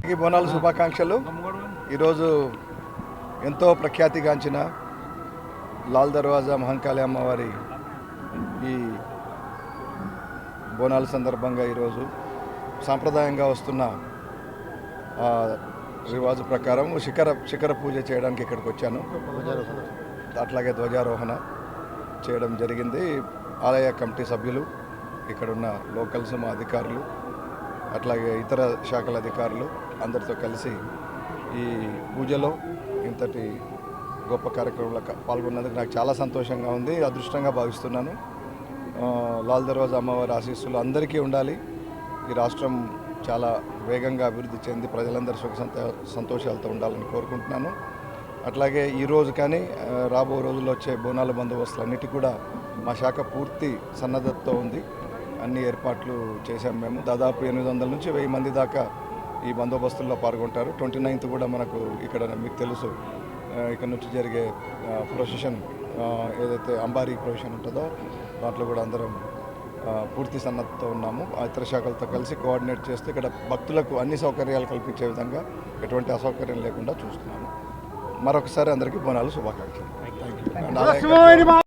అందరికీ బోనాల శుభాకాంక్షలు. ఈరోజు ఎంతో ప్రఖ్యాతిగాంచిన లాల్ దర్వాజా మహంకాళి అమ్మవారి ఈ బోనాల సందర్భంగా ఈరోజు సాంప్రదాయంగా వస్తున్న రివాజు ప్రకారం శిఖర పూజ చేయడానికి ఇక్కడికి వచ్చాను. అట్లాగే ధ్వజారోహణ చేయడం జరిగింది. ఆలయ కమిటీ సభ్యులు, ఇక్కడున్న లోకల్స్ మా అధికారులు, అట్లాగే ఇతర శాఖల అధికారులు అందరితో కలిసి ఈ పూజలో ఇంతటి గొప్ప కార్యక్రమంలో పాల్గొన్నందుకు నాకు చాలా సంతోషంగా ఉంది, అదృష్టంగా భావిస్తున్నాను. లాల్ దర్వాజా అమ్మవారి ఆశీస్సులు అందరికీ ఉండాలి. ఈ రాష్ట్రం చాలా వేగంగా అభివృద్ధి చెంది ప్రజలందరూ సుఖ సంతోషాలతో ఉండాలని కోరుకుంటున్నాను. అట్లాగే ఈరోజు కానీ రాబో రోజుల్లో వచ్చే బోనాల బందోబస్తులన్నిటి కూడా మా శాఖ పూర్తి సన్నద్ధతతో ఉంది. అన్ని ఏర్పాట్లు చేశాం మేము. దాదాపు 800 నుంచి 1000 మంది దాకా ఈ బందోబస్తుల్లో పాల్గొంటారు. 29th కూడా మనకు ఇక్కడ మీకు తెలుసు ఇక్కడ నుంచి జరిగే ప్రొసెషన్ ఏదైతే అంబారీ ప్రొసెషన్ ఉంటుందో దాంట్లో కూడా అందరం పూర్తి సన్నద్ధతో ఉన్నాము. ఇతర శాఖలతో కలిసి కోఆర్డినేట్ చేస్తూ ఇక్కడ భక్తులకు అన్ని సౌకర్యాలు కల్పించే విధంగా ఎటువంటి అసౌకర్యం లేకుండా చూస్తున్నాము. మరొకసారి అందరికీ బోనాలు శుభాకాంక్షలు. Thank you.